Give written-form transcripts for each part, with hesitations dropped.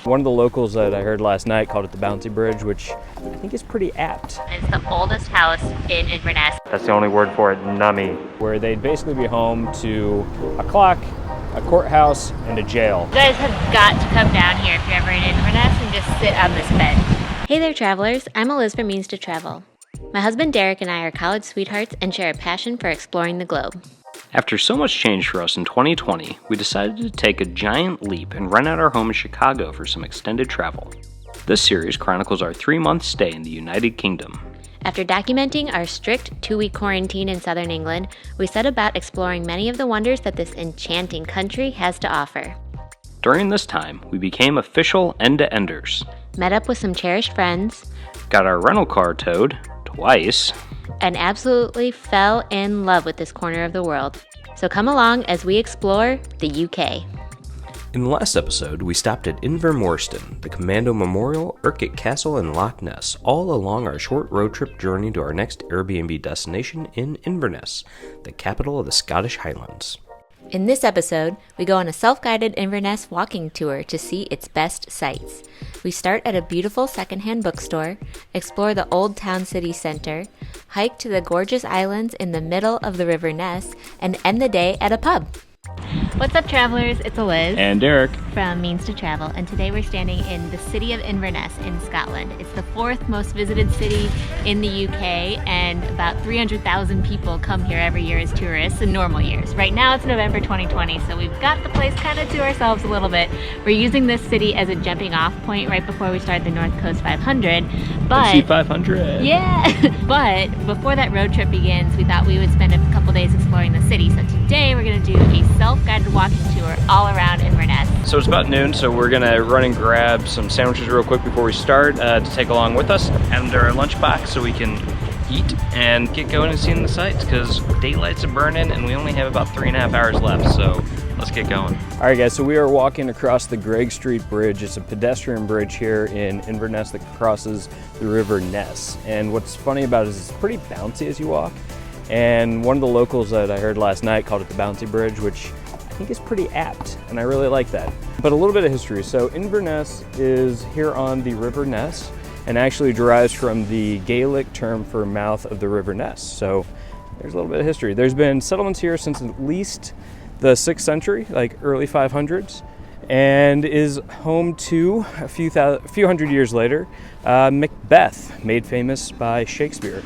One of the locals that I heard last night called it the Bouncy Bridge, which I think is pretty apt. It's the oldest house in Inverness. That's the only word for it, nummy. Where they'd basically be home to a clock, a courthouse, and a jail. You guys have got to come down here if you're ever in Inverness and just sit on this bed. Hey there, travelers. I'm Eliz from Means to Travel. My husband Derek and I are college sweethearts and share a passion for exploring the globe. After so much change for us in 2020, we decided to take a giant leap and rent out our home in Chicago for some extended travel. This series chronicles our 3-month stay in the United Kingdom. After documenting our strict 2-week quarantine in southern England, we set about exploring many of the wonders that this enchanting country has to offer. During this time, we became official end-to-enders. Met up with some cherished friends. Got our rental car towed, twice. And absolutely fell in love with this corner of the world. So come along as we explore the UK. In the last episode, we stopped at Inverness, the Commando Memorial, Urquhart Castle, and Loch Ness, all along our short road trip journey to our next Airbnb destination in Inverness, the capital of the Scottish Highlands. In this episode, we go on a self-guided Inverness walking tour to see its best sights. We start at a beautiful secondhand bookstore, explore the old town city center, hike to the gorgeous islands in the middle of the River Ness, and end the day at a pub. What's up, travelers? It's Eliz And Derek from Means to Travel, and today we're standing in the city of Inverness in Scotland. It's the 4th most visited city in the UK, and about 300,000 people come here every year as tourists in normal years. Right now it's November 2020, so we've got the place kind of to ourselves a little bit. We're using this city as a jumping off point right before we start the North Coast 500. But 500. Yeah, but before that road trip begins, we thought we would spend a couple days exploring the city. So today we're going to do a self-guided walking tour all around Inverness. So it's about noon, so we're gonna run and grab some sandwiches real quick before we start to take along with us. Add them to our lunchbox so we can eat and get going and seeing the sights, because daylight's a burning and we only have about 3.5 hours left, so let's get going. All right, guys, so we are walking across the Greg Street Bridge. It's a pedestrian bridge here in Inverness that crosses the River Ness. And what's funny about it is it's pretty bouncy as you walk. And one of the locals that I heard last night called it the Bouncy Bridge, which I think is pretty apt, and I really like that. But a little bit of history. So Inverness is here on the River Ness, and actually derives from the Gaelic term for mouth of the River Ness. So there's a little bit of history. There's been settlements here since at least the 6th century, like early 500s, and is home to a few hundred years later, Macbeth, made famous by Shakespeare.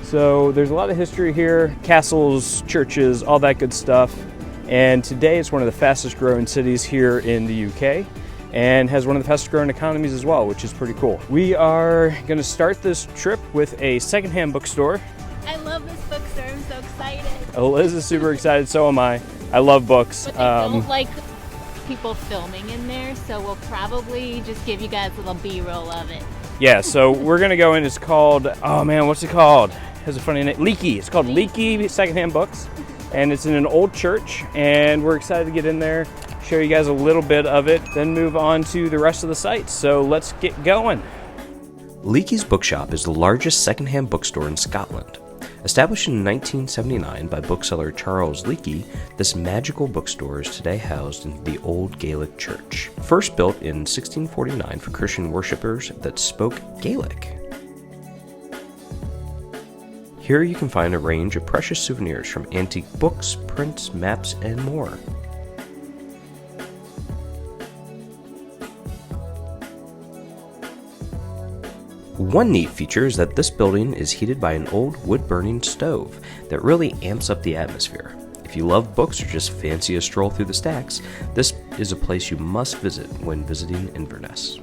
So there's a lot of history here, castles, churches, all that good stuff. And today it's one of the fastest growing cities here in the UK and has one of the fastest growing economies as well, which is pretty cool. We are going to start this trip with a secondhand bookstore. I love this bookstore, I'm so excited. Eliz is super excited, so am I. I love books. But they don't like people filming in there, so we'll probably just give you guys a little B-roll of it. Yeah, so we're going to go in. It's called, oh man, what's it called? It has a funny name. Leakey. It's called Leakey Secondhand Books. And it's in an old church, and we're excited to get in there, show you guys a little bit of it, then move on to the rest of the sites. So let's get going. Leakey's Bookshop is the largest secondhand bookstore in Scotland. Established in 1979 by bookseller Charles Leakey, this magical bookstore is today housed in the Old Gaelic Church. First built in 1649 for Christian worshippers that spoke Gaelic. Here you can find a range of precious souvenirs from antique books, prints, maps, and more. One neat feature is that this building is heated by an old wood-burning stove that really amps up the atmosphere. If you love books or just fancy a stroll through the stacks, this is a place you must visit when visiting Inverness.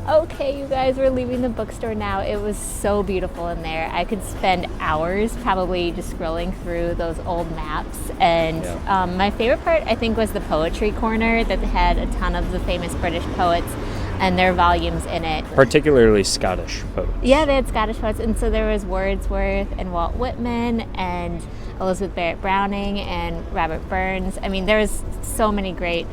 Okay, you guys, we're leaving the bookstore now. It was so beautiful in there. I could spend hours probably just scrolling through those old maps. And my favorite part, I think, was the poetry corner that had a ton of the famous British poets. and their volumes in it. Particularly Scottish poets. Yeah, they had Scottish poets, and so there was Wordsworth and Walt Whitman and Elizabeth Barrett Browning and Robert Burns. I mean, there's so many great,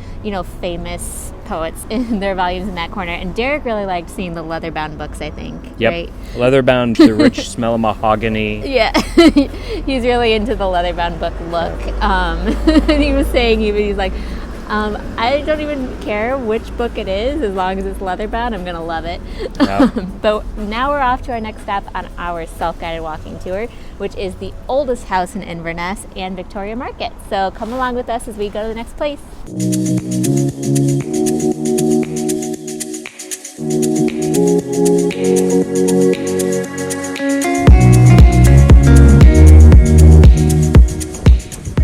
famous poets in their volumes in that corner. And Derek really liked seeing the leather-bound books, I think. Yep. Right? Leather-bound, the rich smell of mahogany. Yeah. He's really into the leather-bound book look. And he was saying, he's like, I don't even care which book it is, as long as it's leather-bound, I'm going to love it. Yep. But now we're off to our next stop on our self-guided walking tour, which is the oldest house in Inverness and Victoria Market. So come along with us as we go to the next place.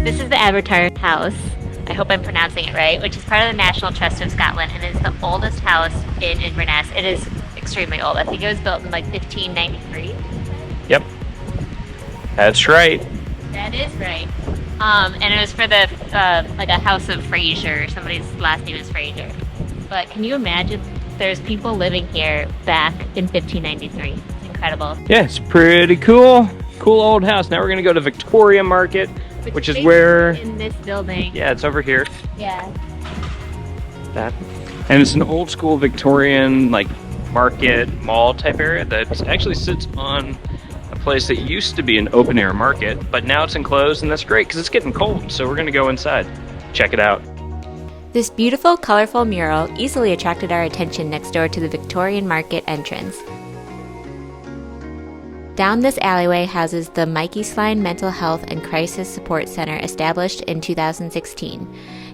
This is the Avatar House. I hope I'm pronouncing it right, which is part of the National Trust of Scotland, and is the oldest house in Inverness. It is extremely old. I think it was built in like 1593. Yep. That's right. That is right. And it was for the like a house of Fraser. Somebody's last name is Fraser. But can you imagine? There's people living here back in 1593. It's incredible. Yeah, it's pretty cool. Cool old house. Now we're gonna go to Victoria Market, which is where in this building. Yeah, it's over here. Yeah. That. And it's an old school Victorian market mall type area that actually sits on a place that used to be an open air market, but now it's enclosed, and that's great because it's getting cold. So we're gonna go inside, check it out. This beautiful, colorful mural easily attracted our attention next door to the Victorian Market entrance. Down this alleyway houses the Mikey Sline Mental Health and Crisis Support Center, established in 2016.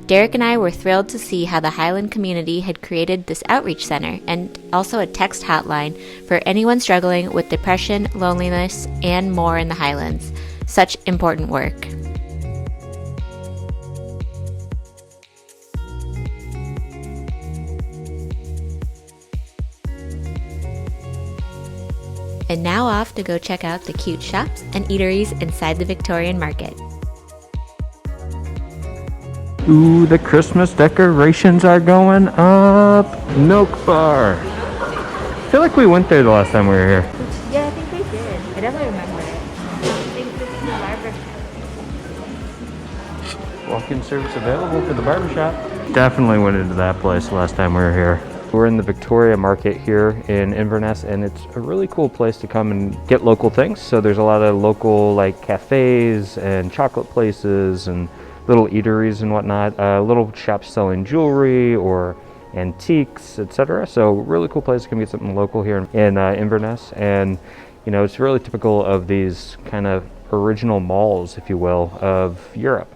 Derek and I were thrilled to see how the Highland community had created this outreach center, and also a text hotline for anyone struggling with depression, loneliness, and more in the Highlands. Such important work. And now off to go check out the cute shops and eateries inside the Victorian Market. Ooh, the Christmas decorations are going up. Milk bar. I feel like we went there the last time we were here. Yeah, I think we did. I definitely remember it. I think this is the barber shop. Walk-in service available for the barbershop. Definitely went into that place last time we were here. We're in the Victoria Market here in Inverness, and it's a really cool place to come and get local things. So there's a lot of local cafes and chocolate places and little eateries and whatnot. Little shops selling jewelry or antiques, etc. So really cool place to come get something local here in Inverness. And it's really typical of these kind of original malls, if you will, of Europe.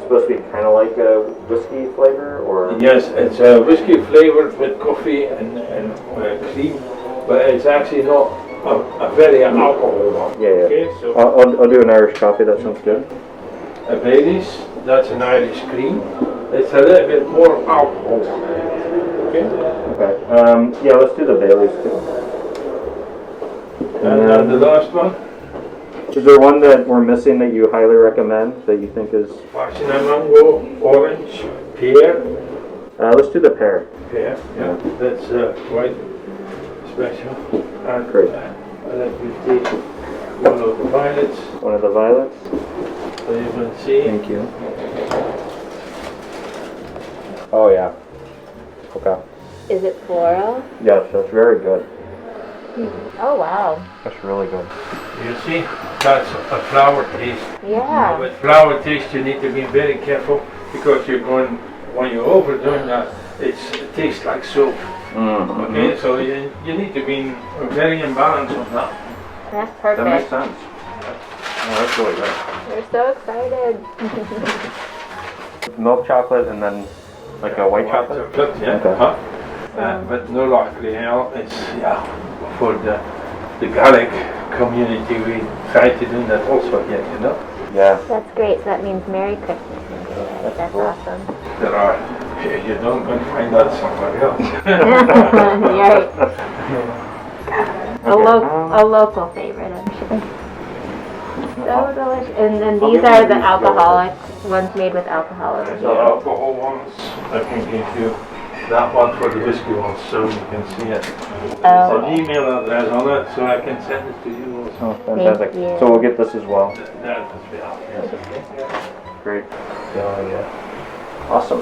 Supposed to be kind of like a whiskey flavor, or? Yes, it's whiskey flavored with coffee and cream, but it's actually not a very alcohol one. Yeah. Okay, so I'll do an Irish coffee. That sounds good. a Baileys, that's an Irish cream. It's a little bit more alcohol. Okay. Okay. Yeah, let's do the Baileys too. And the last one. Is there one that we're missing that you highly recommend that you think is? Passion mango, orange, pear. Let's do the pear. Pear, yeah, that's quite special. And Great. let me take one of the violets. One of the violets. So you can see. Thank you. Oh yeah. Okay. Is it floral? Yes, that's very good. Oh wow. That's really good. You see, that's a flower taste. Yeah. With flower taste, you need to be very careful because you're going, when you're overdoing that, it tastes like soap. Mm-hmm. Okay, so you need to be very in balance on that. That's perfect. That makes sense. Oh, that's really good. We're so excited. Milk chocolate and then like a white chocolate? Yeah. Okay. But no luckily, it's for the Gaelic community. We try to do that also here, Yeah. That's great. So that means Merry Christmas. That's awesome. There are. You don't going to find that somewhere else. Yeah. A local favorite, I'm sure. So delicious. And then these are the alcoholic ones made with alcohol over The here. alcohol ones, I can give you that one for the whiskey ones, so you can see it. There's an email address on it, so I can send it to you also. Oh, fantastic. Thank you. So we'll get this as well. That is yes. Great. So, yeah. Awesome.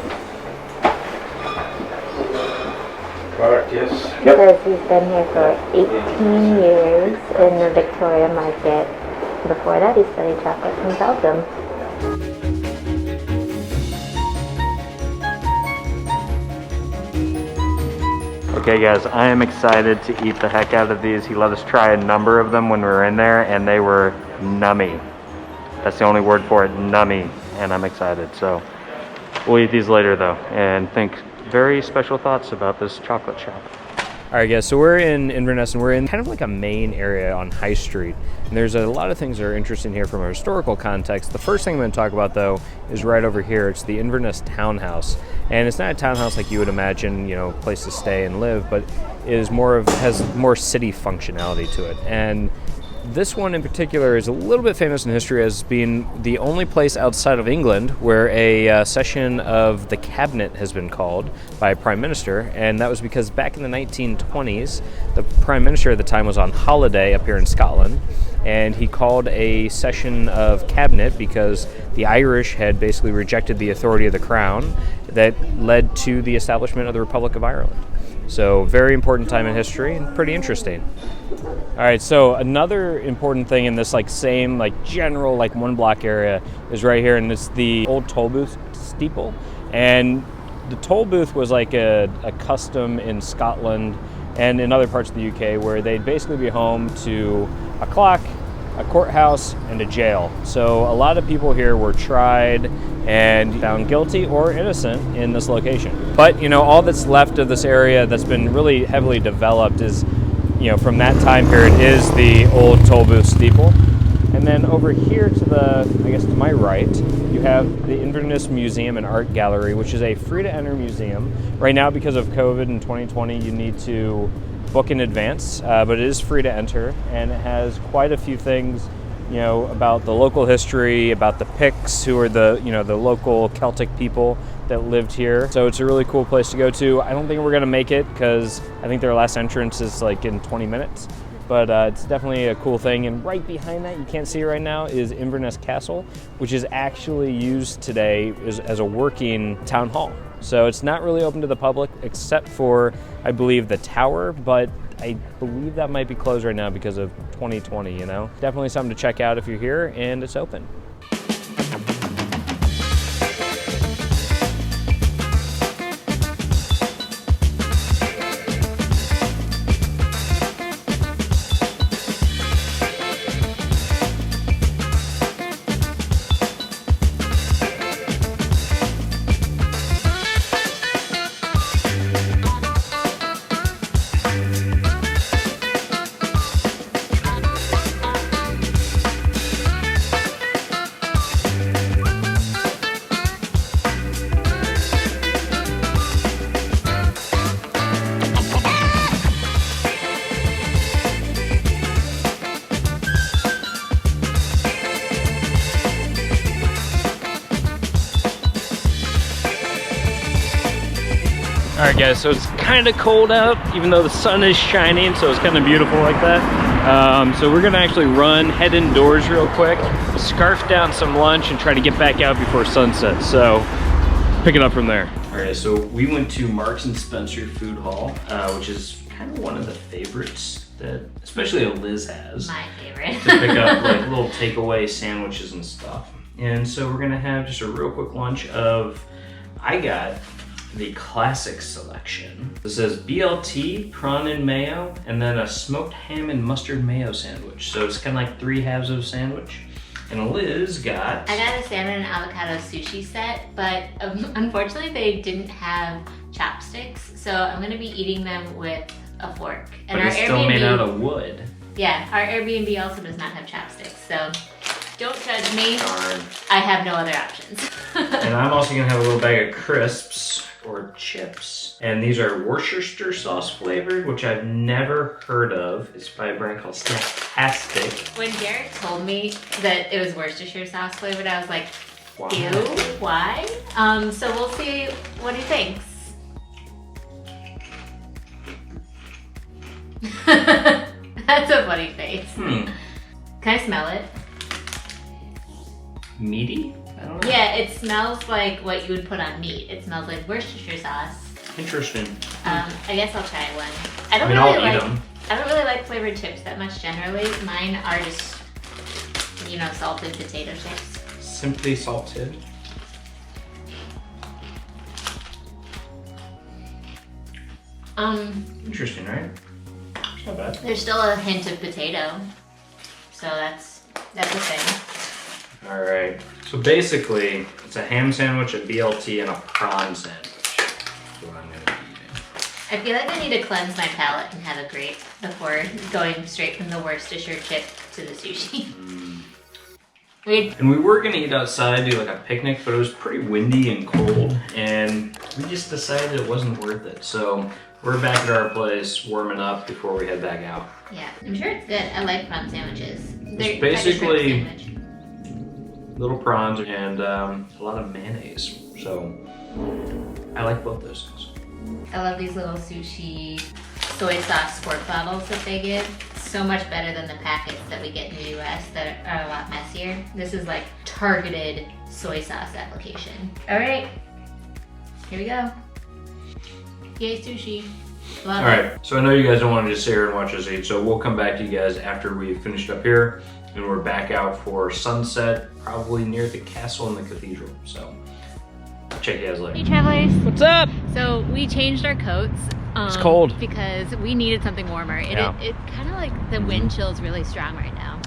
Correct, yes. Because he's been here for 18 years in the Victorian market. Before that, he studied chocolate from Belgium. Okay guys, I am excited to eat the heck out of these. He let us try a number of them when we were in there and they were nummy. That's the only word for it, nummy. And I'm excited. So we'll eat these later though and think very special thoughts about this chocolate shop. All right guys, so we're in Inverness and we're in kind of like a main area on High Street. And there's a lot of things that are interesting here from a historical context. The first thing I'm going to talk about though is right over here. It's the Inverness townhouse. And it's not a townhouse like you would imagine, you know, place to stay and live, but it is more of, has more city functionality to it. And this one in particular is a little bit famous in history as being the only place outside of England where a session of the cabinet has been called by a prime minister, and that was because back in the 1920s, the prime minister at the time was on holiday up here in Scotland, and he called a session of cabinet because the Irish had basically rejected the authority of the crown that led to the establishment of the Republic of Ireland. So very important time in history and pretty interesting. All right, so another important thing in this like same like general like one block area is right here, and it's the old toll booth steeple. And the toll booth was like a custom in Scotland and in other parts of the UK where they'd basically be home to a clock, a courthouse, and a jail. So a lot of people here were tried and found guilty or innocent in this location. But you know, all that's left of this area that's been really heavily developed is, you know, from that time period is the old toll booth steeple. And then over here to the, I guess to my right, you have the Inverness Museum and Art Gallery, which is a free to enter museum. Right now, because of COVID in 2020, you need to book in advance, but it is free to enter, and it has quite a few things, you know, about the local history, about the Picts, who are the, you know, the local Celtic people that lived here. So it's a really cool place to go to. I don't think we're gonna make it because I think their last entrance is like in 20 minutes, but it's definitely a cool thing. And right behind that, you can't see it right now, is Inverness Castle, which is actually used today as a working town hall. So it's not really open to the public except for, I believe, the tower, but I believe that might be closed right now because of 2020, you know? Definitely something to check out if you're here and it's open. All right guys, so it's kind of cold out, even though the sun is shining, so it's kind of beautiful like that. So we're gonna actually head indoors real quick, scarf down some lunch, and try to get back out before sunset. So pick it up from there. All right, so we went to Marks and Spencer Food Hall, which is kind of one of the favorites that especially Eliz has. My favorite. To pick up like little takeaway sandwiches and stuff. And so we're gonna have just a real quick lunch of, I got the classic selection. This says BLT, prawn and mayo, and then a smoked ham and mustard mayo sandwich. So it's kind of like 3 halves of a sandwich. And Liz got... I got a salmon and avocado sushi set, but unfortunately they didn't have chopsticks, so I'm gonna be eating them with a fork. And but it's still made out of wood. Yeah, our Airbnb also does not have chopsticks, so don't judge me. Darn. I have no other options. And I'm also gonna have a little bag of crisps, or chips. And these are Worcestershire sauce flavored, which I've never heard of. It's by a brand called Snacktastic. When Derek told me that it was Worcestershire sauce flavored, I was like, Wow. ew, why? So we'll see what he thinks. That's a funny face. Can I smell it? Meaty? I don't know. Yeah, it smells like what you would put on meat. It smells like Worcestershire sauce. Interesting. I guess I'll try one. I mean, I'll eat them. I don't really like flavored chips that much generally. Mine are just, you know, salted potato chips. Simply salted. Interesting, right? It's not bad. There's still a hint of potato, so that's a thing. All right. So basically, it's a ham sandwich, a BLT, and a prawn sandwich. That's what I'm gonna be eating. I feel like I need to cleanse my palate and have a grape before going straight from the Worcestershire chip to the sushi. And we were gonna eat outside, do like a picnic, but it was pretty windy and cold, and we just decided it wasn't worth it. So we're back at our place, warming up before we head back out. Yeah, I'm sure it's good. I like prawn sandwiches. It's basically little prawns and a lot of mayonnaise. So I like both those things. I love these little sushi soy sauce squirt bottles that they give. So much better than the packets that we get in the US that are a lot messier. This is like targeted soy sauce application. All right, here we go. Yay, sushi. Love All it. right, so I know you guys don't want to just sit here and watch us eat, so we'll come back to you guys after we've finished up here, and we're back out for sunset, probably near the castle and the cathedral. So I'll check you guys later. Hey travelers. What's up? So we changed our coats. It's cold. Because we needed something warmer. It kind of like the wind chill's really strong right now.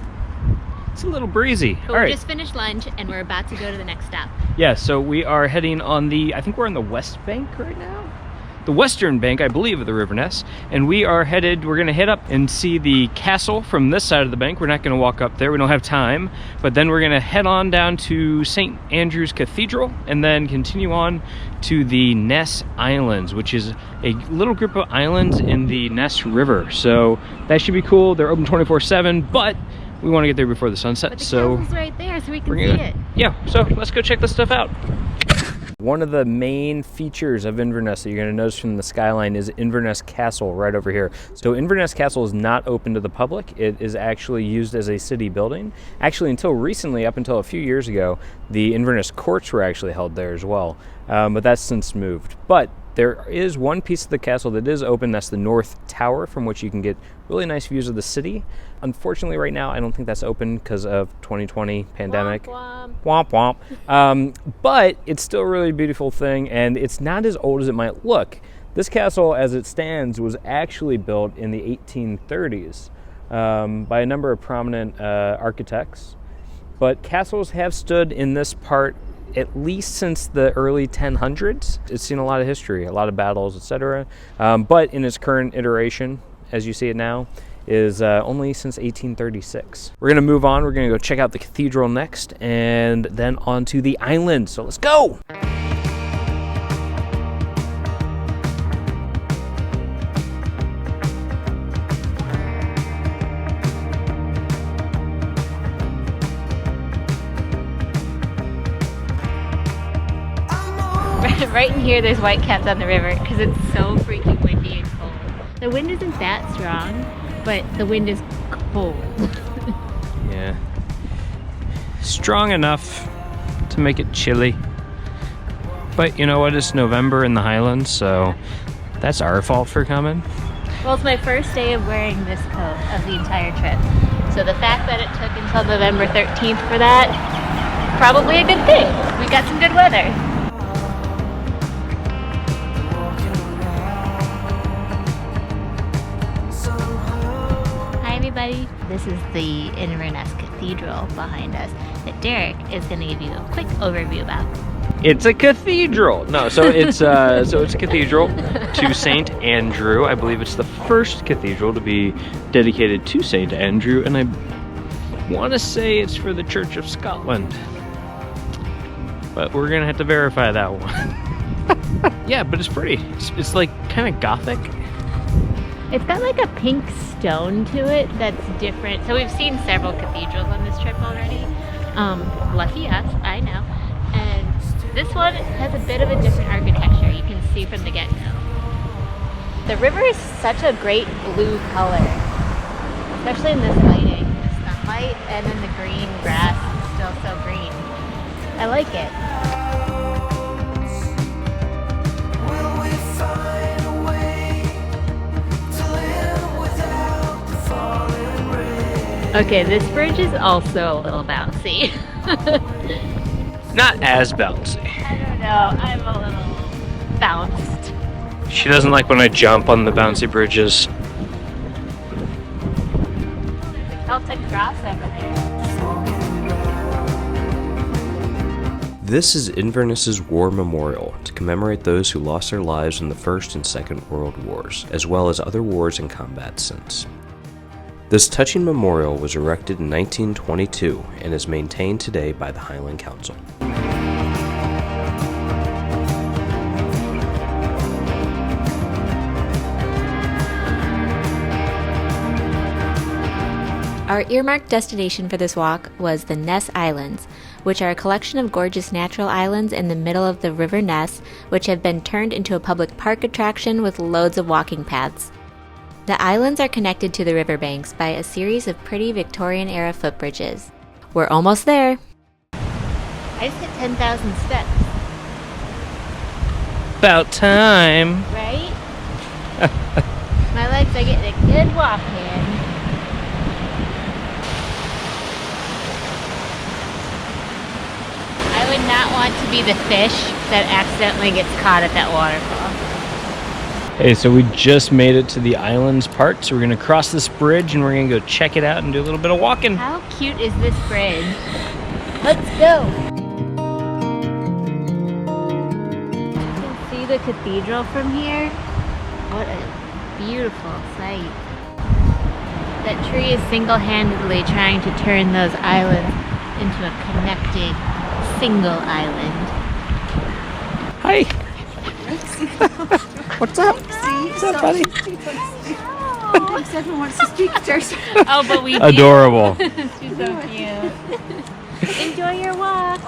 It's a little breezy. But All we right. just finished lunch and we're about to go to the next stop. Yeah, so we are heading on the, I think we're on the west bank right now? The western bank, I believe, of the River Ness. And we're gonna head up and see the castle from this side of the bank. We're not gonna walk up there, we don't have time. But then we're gonna head on down to St. Andrew's Cathedral and then continue on to the Ness Islands, which is a little group of islands in the Ness River. So that should be cool. They're open 24/7, but we wanna get there before the sunset. But the so castle's right there so we can we're see gonna, it. yeah, so let's go check this stuff out. One of the main features of Inverness that you're going to notice from the skyline is Inverness Castle right over here. So Inverness Castle is not open to the public. It is actually used as a city building. Actually, until recently, up until a few years ago, the Inverness courts were actually held there as well. But that's since moved. But there is one piece of the castle that is open. That's the North Tower, from which you can get really nice views of the city. Unfortunately, right now, I don't think that's open because of 2020 pandemic. Womp Womp womp. But it's still a really beautiful thing, and it's not as old as it might look. This castle, as it stands, was actually built in the 1830s by a number of prominent architects. But castles have stood in this part at least since the early 1000s. It's seen a lot of history, a lot of battles, etc. But in its current iteration, as you see it now, is only since 1836. We're gonna move on. We're gonna go check out the cathedral next, and then on to the island. So let's go. Right in here, there's whitecaps on the river because it's so freaking windy and cold. The wind isn't that strong, but the wind is cold. Yeah. Strong enough to make it chilly. But you know what? It's November in the Highlands, so that's our fault for coming. Well, it's my first day of wearing this coat of the entire trip. So the fact that it took until November 13th for that, probably a good thing. We got some good weather. This is the Inverness Cathedral behind us that Derek is going to give you a quick overview about. It's a cathedral. No, so it's a cathedral to St. Andrew. I believe it's the first cathedral to be dedicated to St. Andrew, and I want to say it's for the Church of Scotland. But we're going to have to verify that one. Yeah, but it's pretty. It's like kind of gothic. It's got like a pink stone to it that's different. So we've seen several cathedrals on this trip already. Lucky us, I know. And this one has a bit of a different architecture, you can see from the get-go. The river is such a great blue color, especially in this lighting. The sunlight and then the green grass is still so green. I like it. Okay, this bridge is also a little bouncy. Not as bouncy. I don't know, I'm a little bounced. She doesn't like when I jump on the bouncy bridges. There's a Celtic cross over there. This is Inverness's War Memorial to commemorate those who lost their lives in the First and Second World Wars, as well as other wars and combat since. This touching memorial was erected in 1922 and is maintained today by the Highlands Council. Our earmarked destination for this walk was the Ness Islands, which are a collection of gorgeous natural islands in the middle of the River Ness, which have been turned into a public park attraction with loads of walking paths. The islands are connected to the riverbanks by a series of pretty Victorian-era footbridges. We're almost there. I just hit 10,000 steps. About time. Right? My legs are getting a good walk in. I would not want to be the fish that accidentally gets caught at that waterfall. Hey, so we just made it to the islands part, so we're gonna cross this bridge and we're gonna go check it out and do a little bit of walking. How cute is this bridge? Let's go! You can see the cathedral from here. What a beautiful sight. That tree is single-handedly trying to turn those islands into a connected single island. Hi. What's up? What's up, buddy? Thanks, everyone wants to speak to us. Oh, but we Adorable. She's so cute. Enjoy your walk.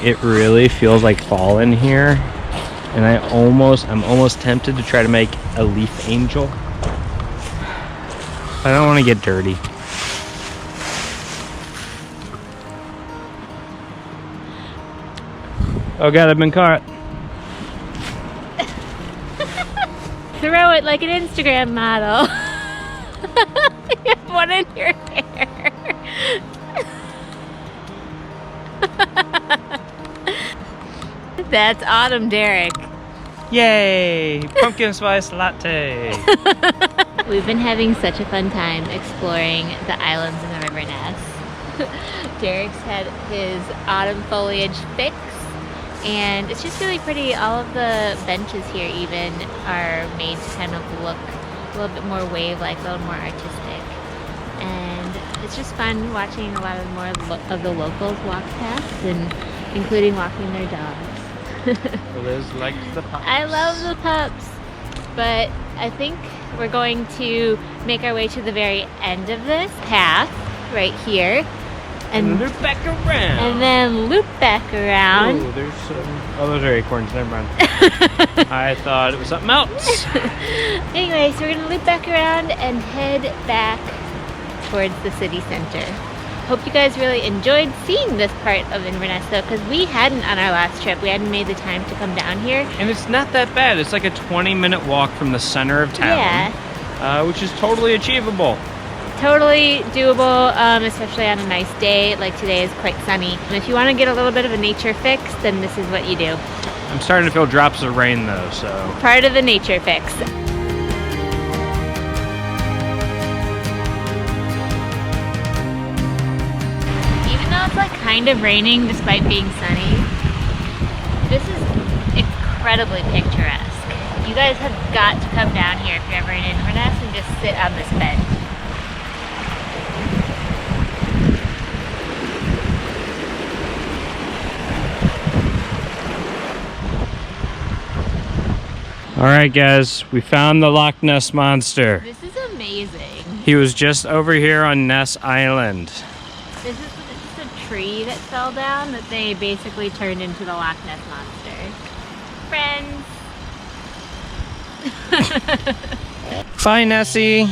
It really feels like fall in here, and I'm almost tempted to try to make a leaf angel. I don't want to get dirty. Oh god, I've been caught. Throw it like an Instagram model. You have one in your hair. That's Autumn Derek. Yay! Pumpkin spice latte. We've been having such a fun time exploring the islands in the River Ness. Derek's had his autumn foliage fix, and it's just really pretty. All of the benches here even are made to kind of look a little bit more wave-like, a little more artistic. And it's just fun watching a lot of more of the locals walk past, and including walking their dogs. Eliz likes the pups. I love the pups, but I think we're going to make our way to the very end of this path right here, And loop back around. and then loop back around. Oh, there's some. Oh, those are acorns. Never mind. I thought it was something else. Anyway, so we're gonna loop back around and head back towards the city center. Hope you guys really enjoyed seeing this part of Inverness though, because we hadn't on our last trip. We hadn't made the time to come down here. And it's not that bad. It's like a 20-minute walk from the center of town. Yeah. Which is totally achievable. Totally doable, especially on a nice day. Like today is quite sunny. And if you want to get a little bit of a nature fix, then this is what you do. I'm starting to feel drops of rain though, so. Part of the nature fix. Even though it's like kind of raining despite being sunny, this is incredibly picturesque. You guys have got to come down here if you're ever in Inverness and just sit on this bench. All right, guys, we found the Loch Ness Monster. This is amazing. He was just over here on Ness Island. This is just a tree that fell down that they basically turned into the Loch Ness Monster. Friends. Bye, Nessie.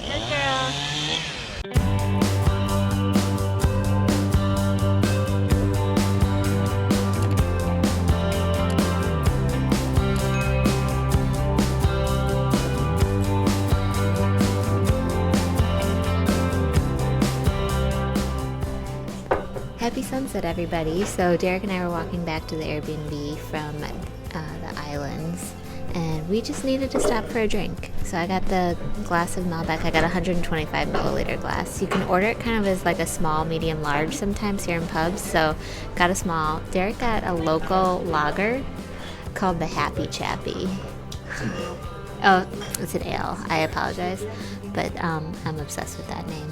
Good girl. Happy sunset, everybody. So Derek and I were walking back to the Airbnb from the islands, and we just needed to stop for a drink. So I got the glass of Malbec. I got a 125 milliliter glass. You can order it kind of as like a small, medium, large sometimes here in pubs. So got a small. Derek got a local lager called the Happy Chappy. Oh, it's an ale. I apologize, but I'm obsessed with that name.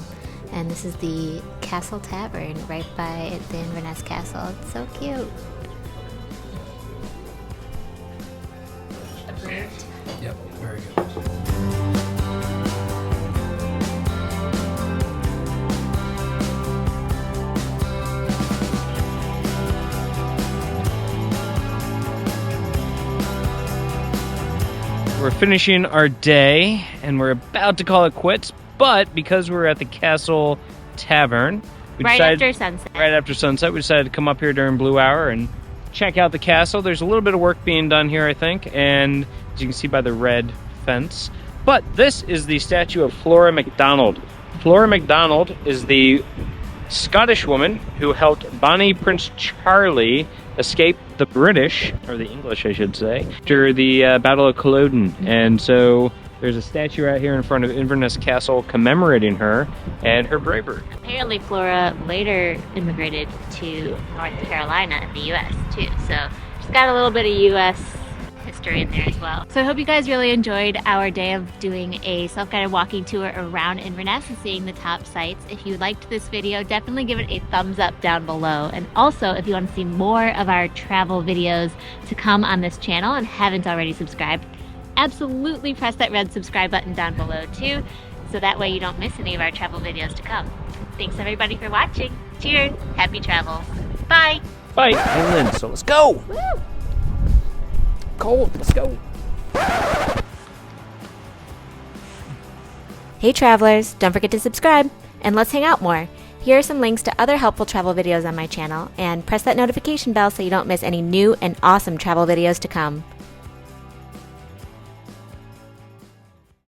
And this is the Castle Tavern right by the Inverness Castle. It's so cute. Approved? Yep, very good. We're finishing our day, and we're about to call it quits, but because we're at the Castle Tavern, we Right decided, after sunset. right after sunset, we decided to come up here during Blue Hour and check out the castle. There's a little bit of work being done here, I think, and as you can see by the red fence. But this is the statue of Flora MacDonald. Flora MacDonald is the Scottish woman who helped Bonnie Prince Charlie escape the British, or the English I should say, after the Battle of Culloden. And so there's a statue right here in front of Inverness Castle commemorating her and her bravery. Apparently Flora later immigrated to North Carolina in the U.S. too, so she's got a little bit of U.S. history in there as well. So I hope you guys really enjoyed our day of doing a self-guided walking tour around Inverness and seeing the top sites. If you liked this video, definitely give it a thumbs up down below. And also, if you want to see more of our travel videos to come on this channel and haven't already subscribed, absolutely press that red subscribe button down below too, so that way you don't miss any of our travel videos to come. Thanks everybody for watching. Cheers, happy travels. Bye. Bye. Island, so let's go. Woo. Cold, let's go. Hey travelers, don't forget to subscribe and let's hang out more. Here are some links to other helpful travel videos on my channel, and press that notification bell so you don't miss any new and awesome travel videos to come.